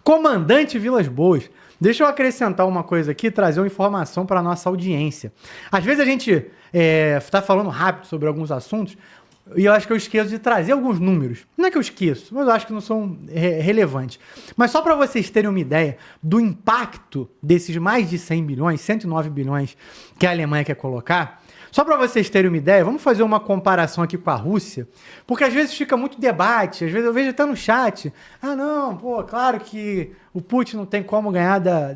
Comandante Vilas Boas. Deixa eu acrescentar uma coisa aqui, trazer uma informação para a nossa audiência. Às vezes a gente está falando rápido sobre alguns assuntos e eu acho que eu esqueço de trazer alguns números. Não é que eu esqueço, mas eu acho que não são relevantes. Mas só para vocês terem uma ideia do impacto desses mais de 100 bilhões, 109 bilhões que a Alemanha quer colocar, só para vocês terem uma ideia, vamos fazer uma comparação aqui com a Rússia, porque às vezes fica muito debate, às vezes eu vejo até no chat, não, pô, claro que o Putin não tem como ganhar da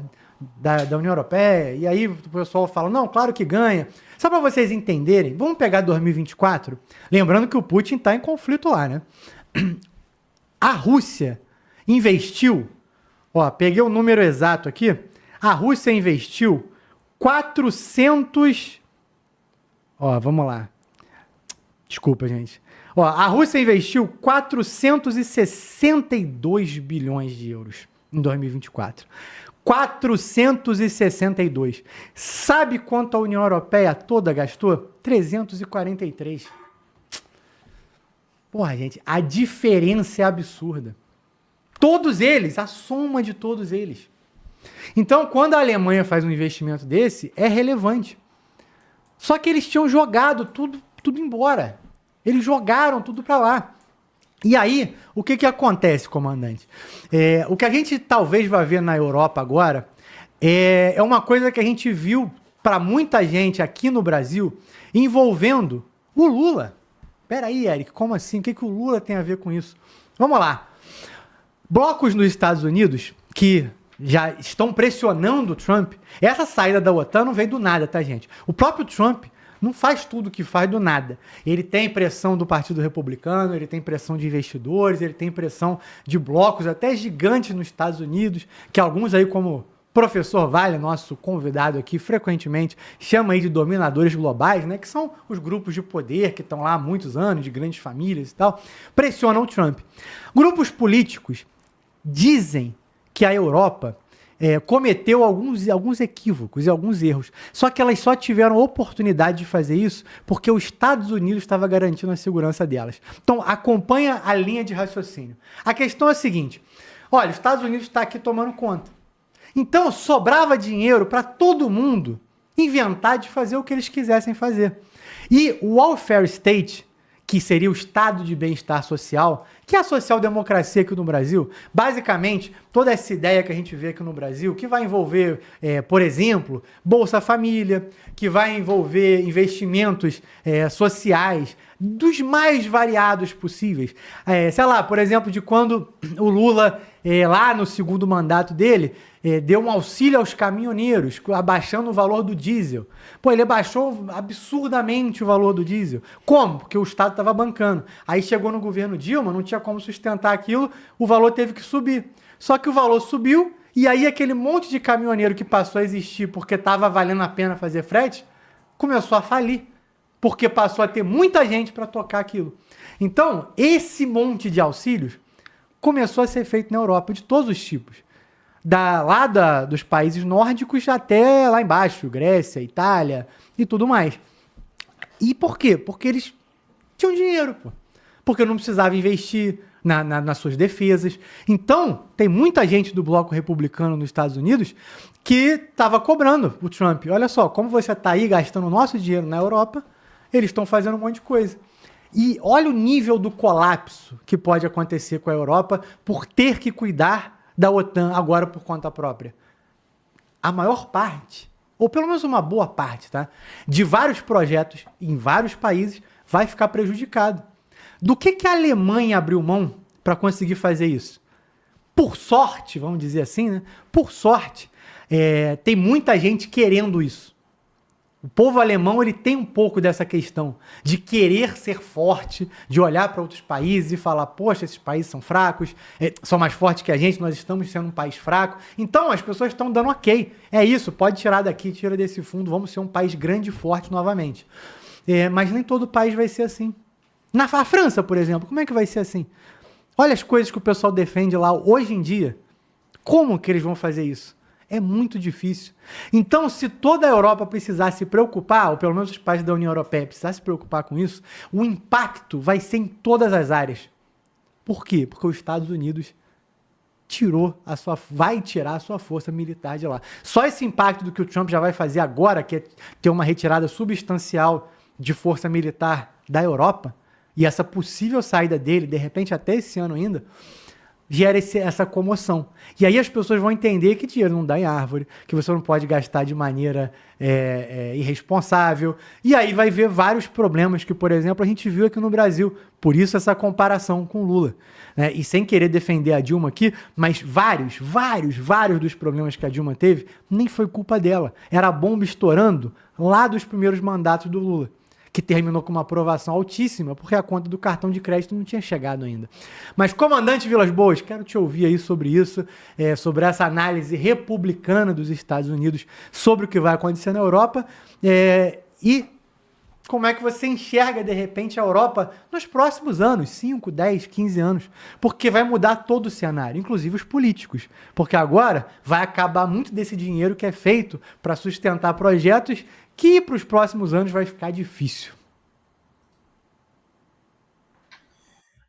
União Europeia, e aí o pessoal fala, não, claro que ganha. Só para vocês entenderem, vamos pegar 2024, lembrando que o Putin está em conflito lá, né? A Rússia investiu, peguei o número exato aqui, a Rússia investiu 400... vamos lá. Desculpa, gente. A Rússia investiu 462 bilhões de euros em 2024. 462. Sabe quanto a União Europeia toda gastou? 343. Porra, gente, a diferença é absurda. Todos eles, a soma de todos eles. Então, quando a Alemanha faz um investimento desse, é relevante. Só que eles tinham jogado tudo embora. Eles jogaram tudo para lá. E aí, o que acontece, comandante? O que a gente talvez vá ver na Europa agora é uma coisa que a gente viu para muita gente aqui no Brasil envolvendo o Lula. Peraí, Eric, como assim? O que o Lula tem a ver com isso? Vamos lá. Blocos nos Estados Unidos que já estão pressionando o Trump. Essa saída da OTAN não vem do nada, tá, gente? O próprio Trump não faz tudo que faz do nada. Ele tem pressão do Partido Republicano, ele tem pressão de investidores, ele tem pressão de blocos até gigantes nos Estados Unidos, que alguns aí, como o professor Vale, nosso convidado aqui, frequentemente chama aí de dominadores globais, né? Que são os grupos de poder que estão lá há muitos anos, de grandes famílias e tal, pressionam o Trump. Grupos políticos dizem que a Europa cometeu alguns equívocos e alguns erros. Só que elas só tiveram oportunidade de fazer isso porque os Estados Unidos estava garantindo a segurança delas. Então, acompanha a linha de raciocínio. A questão é a seguinte, olha, os Estados Unidos está aqui tomando conta. Então, sobrava dinheiro para todo mundo inventar de fazer o que eles quisessem fazer. E o welfare state, que seria o estado de bem-estar social, que é a social-democracia aqui no Brasil, basicamente, toda essa ideia que a gente vê aqui no Brasil, que vai envolver, por exemplo, Bolsa Família, que vai envolver investimentos sociais dos mais variados possíveis. Sei lá, por exemplo, de quando o Lula, lá no segundo mandato dele, deu um auxílio aos caminhoneiros, abaixando o valor do diesel. Pô, ele abaixou absurdamente o valor do diesel. Como? Porque o Estado estava bancando. Aí chegou no governo Dilma, não tinha como sustentar aquilo, o valor teve que subir. Só que o valor subiu, e aí aquele monte de caminhoneiro que passou a existir porque estava valendo a pena fazer frete, começou a falir. Porque passou a ter muita gente para tocar aquilo. Então, esse monte de auxílios começou a ser feito na Europa, de todos os tipos. Dos países nórdicos até lá embaixo, Grécia, Itália e tudo mais. E por quê? Porque eles tinham dinheiro, pô. Porque não precisava investir nas suas defesas. Então, tem muita gente do bloco republicano nos Estados Unidos que estava cobrando o Trump. Olha só, como você está aí gastando o nosso dinheiro na Europa, eles estão fazendo um monte de coisa. E olha o nível do colapso que pode acontecer com a Europa por ter que cuidar da OTAN agora por conta própria. A maior parte, ou pelo menos uma boa parte, tá, de vários projetos em vários países vai ficar prejudicado. Do que a Alemanha abriu mão para conseguir fazer isso? Por sorte, vamos dizer assim, né? Por sorte, tem muita gente querendo isso. O povo alemão, ele tem um pouco dessa questão de querer ser forte, de olhar para outros países e falar, poxa, esses países são fracos, são mais fortes que a gente, nós estamos sendo um país fraco. Então, as pessoas estão dando ok. É isso, pode tirar daqui, tira desse fundo, vamos ser um país grande e forte novamente. Mas nem todo país vai ser assim. A França, por exemplo, como é que vai ser assim? Olha as coisas que o pessoal defende lá hoje em dia. Como que eles vão fazer isso? É muito difícil. Então, se toda a Europa precisar se preocupar, ou pelo menos os países da União Europeia precisar se preocupar com isso, o impacto vai ser em todas as áreas. Por quê? Porque os Estados Unidos vai tirar a sua força militar de lá. Só esse impacto do que o Trump já vai fazer agora, que é ter uma retirada substancial de força militar da Europa, e essa possível saída dele, de repente até esse ano ainda, gera essa comoção. E aí as pessoas vão entender que dinheiro não dá em árvore, que você não pode gastar de maneira irresponsável. E aí vai ver vários problemas que, por exemplo, a gente viu aqui no Brasil. Por isso essa comparação com Lula. Né? E sem querer defender a Dilma aqui, mas vários dos problemas que a Dilma teve, nem foi culpa dela. Era a bomba estourando lá dos primeiros mandatos do Lula, que terminou com uma aprovação altíssima, porque a conta do cartão de crédito não tinha chegado ainda. Mas, comandante Vilas Boas, quero te ouvir aí sobre isso, sobre essa análise republicana dos Estados Unidos sobre o que vai acontecer na Europa, e como é que você enxerga, de repente, a Europa nos próximos anos, 5, 10, 15 anos, porque vai mudar todo o cenário, inclusive os políticos, porque agora vai acabar muito desse dinheiro que é feito para sustentar projetos que para os próximos anos vai ficar difícil.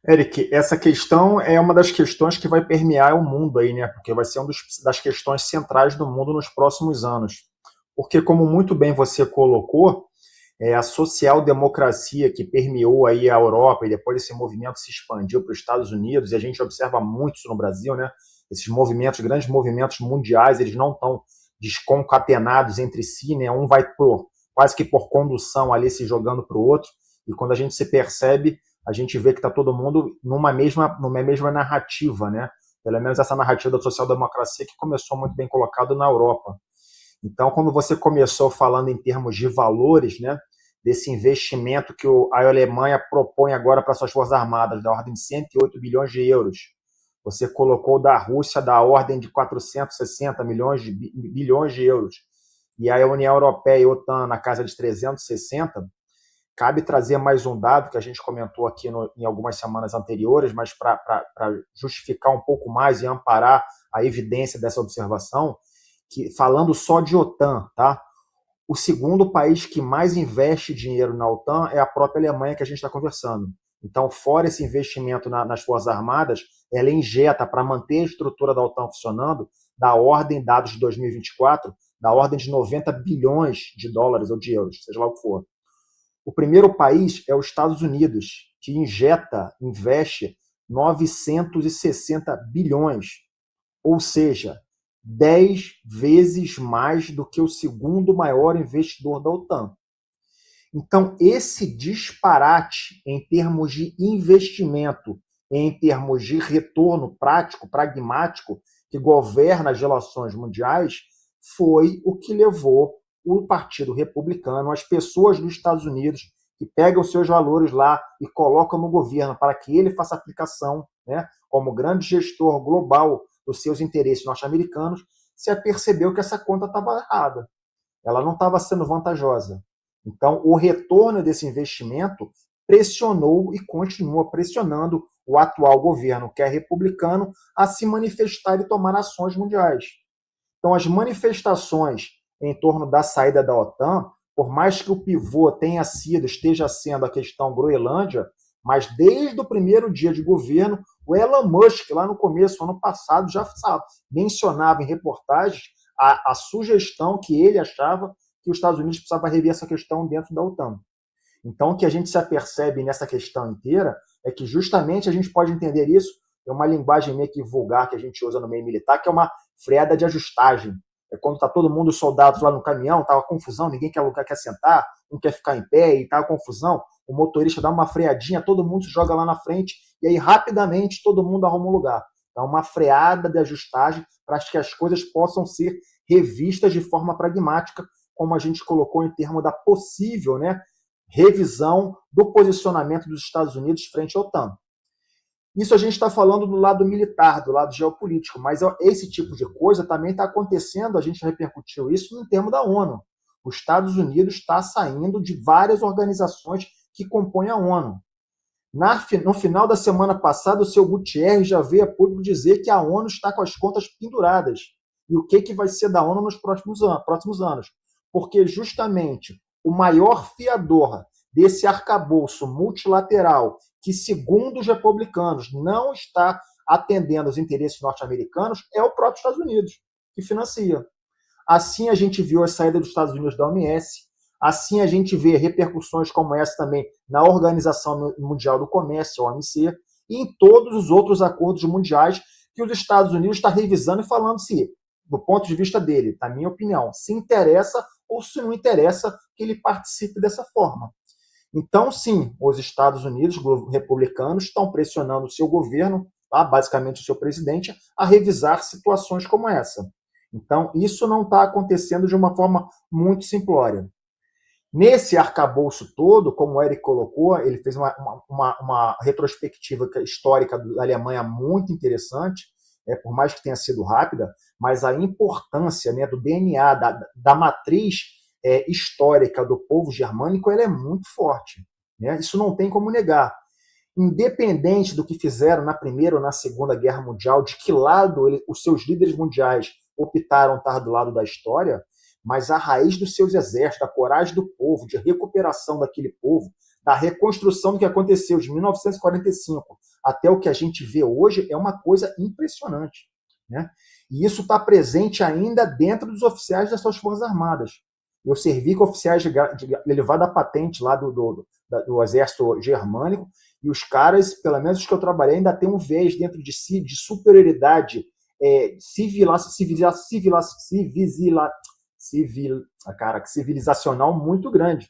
Eric, essa questão é uma das questões que vai permear o mundo aí, né? Porque vai ser uma das questões centrais do mundo nos próximos anos. Porque, como muito bem você colocou, a social-democracia que permeou aí a Europa e depois esse movimento se expandiu para os Estados Unidos, e a gente observa muito isso no Brasil, né? Esses movimentos, grandes movimentos mundiais, eles não estão desconcatenados entre si, né? Um vai quase que por condução ali se jogando para o outro, e quando a gente se percebe, a gente vê que está todo mundo numa mesma narrativa, né? Pelo menos essa narrativa da social-democracia que começou muito bem colocado na Europa. Então, quando você começou falando em termos de valores, né, desse investimento que a Alemanha propõe agora para suas forças armadas, da ordem de 108 bilhões de euros, você colocou da Rússia da ordem de 460 bilhões de euros, e a União Europeia e a OTAN na casa de 360, cabe trazer mais um dado que a gente comentou aqui em algumas semanas anteriores, mas para justificar um pouco mais e amparar a evidência dessa observação, que, falando só de OTAN, tá? O segundo país que mais investe dinheiro na OTAN é a própria Alemanha, que a gente está conversando. Então, fora esse investimento nas Forças Armadas, ela injeta para manter a estrutura da OTAN funcionando, da ordem, dados de 2024, da ordem de 90 bilhões de dólares ou de euros, seja lá o que for. O primeiro país é os Estados Unidos, que investe 960 bilhões, ou seja, 10 vezes mais do que o segundo maior investidor da OTAN. Então, esse disparate em termos de investimento, em termos de retorno prático, pragmático, que governa as relações mundiais, foi o que levou o Partido Republicano, as pessoas dos Estados Unidos, que pegam seus valores lá e colocam no governo para que ele faça aplicação, né, como grande gestor global dos seus interesses norte-americanos, se apercebeu que essa conta estava errada. Ela não estava sendo vantajosa. Então, o retorno desse investimento pressionou e continua pressionando o atual governo, que é republicano, a se manifestar e tomar ações mundiais. Então, as manifestações em torno da saída da OTAN, por mais que o pivô esteja sendo a questão Groenlândia, mas desde o primeiro dia de governo, o Elon Musk, lá no começo, ano passado, já mencionava em reportagens a sugestão que ele achava que os Estados Unidos precisavam rever essa questão dentro da OTAN. Então, o que a gente se apercebe nessa questão inteira é que justamente a gente pode entender isso, é uma linguagem meio que vulgar que a gente usa no meio militar, que é uma freada de ajustagem. É quando está todo mundo, os soldados lá no caminhão, está uma confusão, ninguém quer lugar, quer sentar, não quer ficar em pé, e está uma confusão, o motorista dá uma freadinha, todo mundo se joga lá na frente, e aí rapidamente todo mundo arruma um lugar. Então, uma freada de ajustagem para que as coisas possam ser revistas de forma pragmática, como a gente colocou em termos da possível, né, revisão do posicionamento dos Estados Unidos frente à OTAN. Isso a gente está falando do lado militar, do lado geopolítico, mas esse tipo de coisa também está acontecendo, a gente repercutiu isso no termo da ONU. Os Estados Unidos está saindo de várias organizações que compõem a ONU. No final da semana passada, o seu Guterres já veio a público dizer que a ONU está com as contas penduradas. E o que vai ser da ONU nos próximos anos? Porque justamente o maior fiador desse arcabouço multilateral, que segundo os republicanos não está atendendo aos interesses norte-americanos, é o próprio Estados Unidos, que financia. Assim a gente viu a saída dos Estados Unidos da OMS, assim a gente vê repercussões como essa também na Organização Mundial do Comércio, a OMC, e em todos os outros acordos mundiais que os Estados Unidos está revisando e falando se, do ponto de vista dele, na minha opinião, se interessa ou se não interessa que ele participe dessa forma. Então, sim, os Estados Unidos republicanos estão pressionando o seu governo, tá, basicamente o seu presidente, a revisar situações como essa. Então, isso não está acontecendo de uma forma muito simplória. Nesse arcabouço todo, como o Eric colocou, ele fez uma retrospectiva histórica da Alemanha muito interessante, por mais que tenha sido rápida, mas a importância, né, do DNA, da matriz histórica do povo germânico, ela é muito forte. Né? Isso não tem como negar. Independente do que fizeram na Primeira ou na Segunda Guerra Mundial, de que lado os seus líderes mundiais optaram estar do lado da história, mas a raiz dos seus exércitos, a coragem do povo, de recuperação daquele povo, da reconstrução do que aconteceu de 1945 até o que a gente vê hoje, é uma coisa impressionante. Né? E isso está presente ainda dentro dos oficiais das suas Forças Armadas. Eu servi com oficiais de elevada patente lá do exército germânico, e os caras, pelo menos os que eu trabalhei, ainda tem um viés dentro de si de superioridade civilizacional muito grande.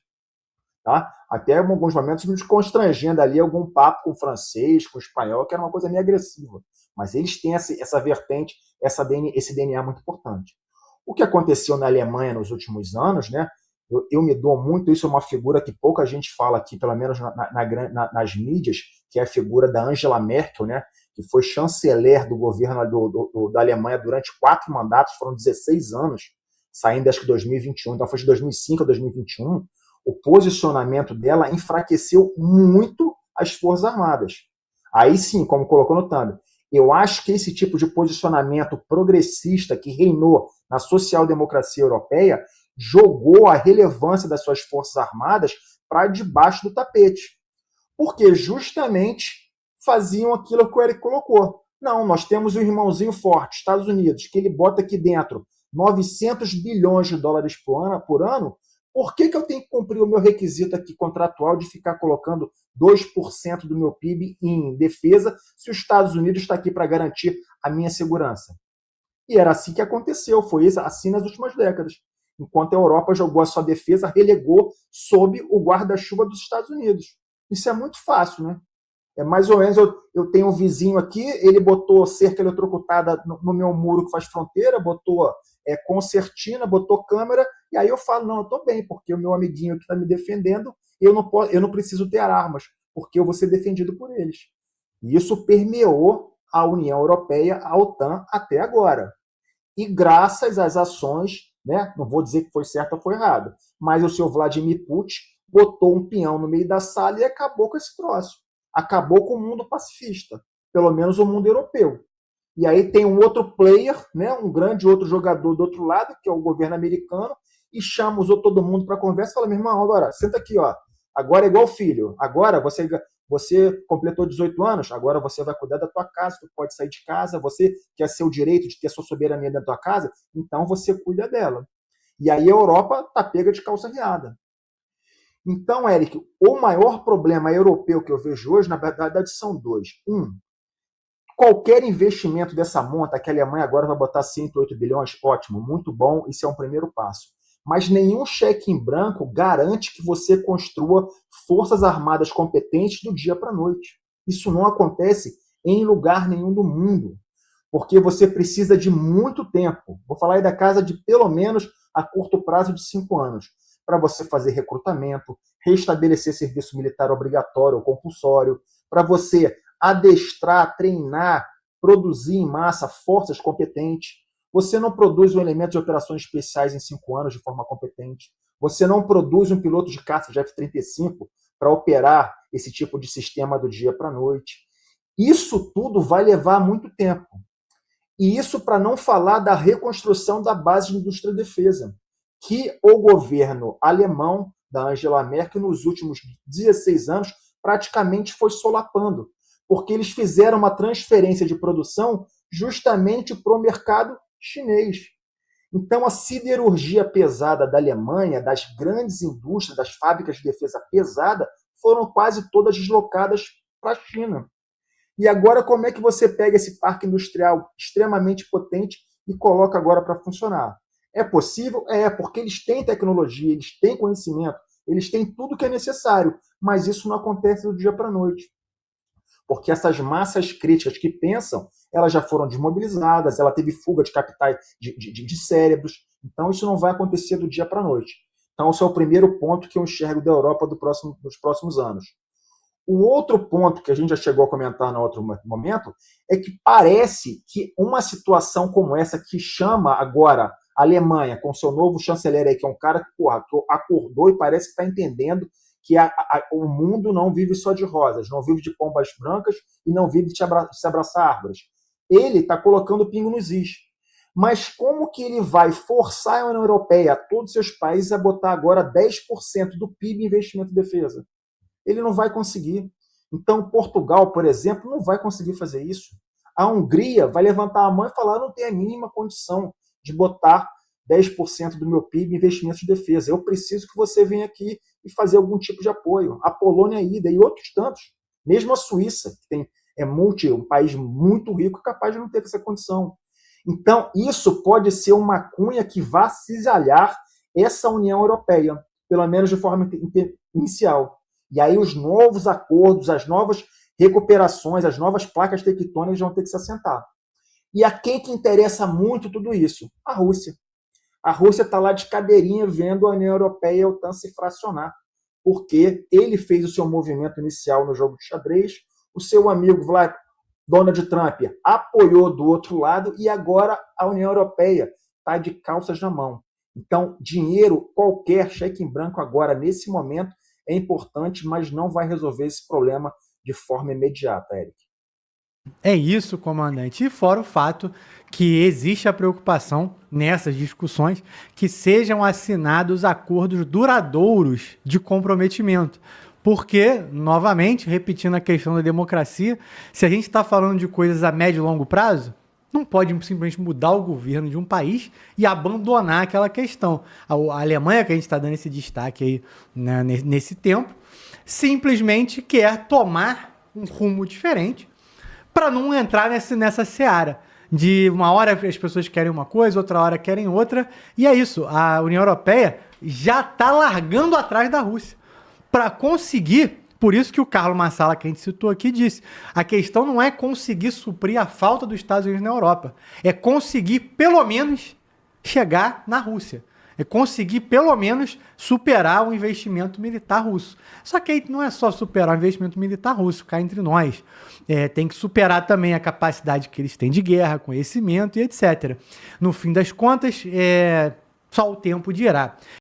Tá? Até em alguns momentos nos constrangendo ali algum papo com o francês, com o espanhol, que era uma coisa meio agressiva. Mas eles têm essa vertente, esse DNA muito importante. O que aconteceu na Alemanha nos últimos anos, né? Eu me dou muito, isso é uma figura que pouca gente fala aqui, pelo menos nas mídias, que é a figura da Angela Merkel, né? Que foi chanceler do governo da Alemanha durante 4 mandatos, foram 16 anos, saindo acho que 2021, então foi de 2005 a 2021, o posicionamento dela enfraqueceu muito as Forças Armadas. Aí sim, como colocou no Thumb, eu acho que esse tipo de posicionamento progressista que reinou na social-democracia europeia jogou a relevância das suas Forças Armadas para debaixo do tapete. Porque justamente faziam aquilo que o Eric colocou. Não, nós temos um irmãozinho forte, Estados Unidos, que ele bota aqui dentro 900 bilhões de dólares por ano, por que eu tenho que cumprir o meu requisito aqui contratual de ficar colocando 2% do meu PIB em defesa se os Estados Unidos está aqui para garantir a minha segurança? E era assim que aconteceu, foi assim nas últimas décadas. Enquanto a Europa jogou a sua defesa, relegou sob o guarda-chuva dos Estados Unidos. Isso é muito fácil, né? É mais ou menos, eu tenho um vizinho aqui, ele botou cerca eletrocutada no meu muro que faz fronteira, botou concertina, botou câmera, e aí eu falo, não, eu estou bem, porque o meu amiguinho que está me defendendo, eu não preciso ter armas, porque eu vou ser defendido por eles. E isso permeou a União Europeia, a OTAN, até agora. E graças às ações, né, não vou dizer que foi certo ou foi errado, mas o senhor Vladimir Putin botou um peão no meio da sala e acabou com esse troço. Acabou com o mundo pacifista, pelo menos o mundo europeu. E aí tem um outro player, né, um grande outro jogador do outro lado, que é o governo americano, e chama todo mundo para conversa e fala, meu irmão, agora, senta aqui, ó. Agora é igual filho. Agora você completou 18 anos, agora você vai cuidar da tua casa, tu pode sair de casa, você quer seu direito de ter sua soberania da tua casa, então você cuida dela. E aí a Europa tá pega de calça riada. Então, Eric, o maior problema europeu que eu vejo hoje, na verdade, são dois. Qualquer investimento dessa monta, que a Alemanha agora vai botar 108 bilhões, ótimo, muito bom, isso é um primeiro passo. Mas nenhum cheque em branco garante que você construa forças armadas competentes do dia para a noite. Isso não acontece em lugar nenhum do mundo, porque você precisa de muito tempo. Vou falar aí da casa de pelo menos a curto prazo de 5 anos, para você fazer recrutamento, restabelecer serviço militar obrigatório ou compulsório, para você adestrar, treinar, produzir em massa forças competentes. Você não produz um elemento de operações especiais em 5 anos de forma competente. Você não produz um piloto de caça de F-35 para operar esse tipo de sistema do dia para a noite. Isso tudo vai levar muito tempo. E isso para não falar da reconstrução da base de indústria de defesa, que o governo alemão da Angela Merkel nos últimos 16 anos praticamente foi solapando. porque eles fizeram uma transferência de produção justamente para o mercado chinês. Então, a siderurgia pesada da Alemanha, das grandes indústrias, das fábricas de defesa pesada, foram quase todas deslocadas para a China. E agora, como é que você pega esse parque industrial extremamente potente e coloca agora para funcionar? É possível? É, porque eles têm tecnologia, eles têm conhecimento, eles têm tudo que é necessário, mas isso não acontece do dia para a noite. Porque essas massas críticas que pensam, elas já foram desmobilizadas, ela teve fuga de capitais de cérebros, então isso não vai acontecer do dia para a noite. Então esse é o primeiro ponto que eu enxergo da Europa dos próximos anos. O outro ponto que a gente já chegou a comentar no outro momento é que parece que uma situação como essa que chama agora a Alemanha, com seu novo chanceler aí, que é um cara que acordou e parece que está entendendo que o mundo não vive só de rosas, não vive de pombas brancas e não vive de se abraçar árvores. Ele está colocando pingo nos is. Mas como que ele vai forçar a União Europeia, todos os seus países, a botar agora 10% do PIB em investimento em defesa? Ele não vai conseguir. Então, Portugal, por exemplo, não vai conseguir fazer isso. A Hungria vai levantar a mão e falar: não tem a mínima condição de botar 10% do meu PIB em investimentos de defesa. Eu preciso que você venha aqui e fazer algum tipo de apoio. A Polônia ainda e outros tantos. Mesmo a Suíça, que um país muito rico, é capaz de não ter essa condição. Então, isso pode ser uma cunha que vá cisalhar essa União Europeia, pelo menos de forma inicial. E aí os novos acordos, as novas recuperações, as novas placas tectônicas vão ter que se assentar. E a quem que interessa muito tudo isso? A Rússia. A Rússia está lá de cadeirinha vendo a União Europeia e a OTAN se fracionar, porque ele fez o seu movimento inicial no jogo de xadrez, o seu amigo Donald Trump apoiou do outro lado e agora a União Europeia está de calças na mão. Então, dinheiro, qualquer cheque em branco agora, nesse momento, é importante, mas não vai resolver esse problema de forma imediata, Eric. É isso, comandante. E fora o fato que existe a preocupação nessas discussões que sejam assinados acordos duradouros de comprometimento. Porque, novamente, repetindo a questão da democracia, se a gente está falando de coisas a médio e longo prazo, não pode simplesmente mudar o governo de um país e abandonar aquela questão. A Alemanha, que a gente está dando esse destaque aí, né, nesse tempo, simplesmente quer tomar um rumo diferente para não entrar nessa seara. De uma hora as pessoas querem uma coisa, outra hora querem outra. E é isso, a União Europeia já está largando atrás da Rússia. Para conseguir, por isso que o Carlo Massala, que a gente citou aqui, disse, a questão não é conseguir suprir a falta dos Estados Unidos na Europa, é conseguir, pelo menos, chegar na Rússia. É conseguir, pelo menos, superar o investimento militar russo. Só que aí não é só superar o investimento militar russo, cá entre nós. Tem que superar também a capacidade que eles têm de guerra, conhecimento e etc. No fim das contas, só o tempo dirá.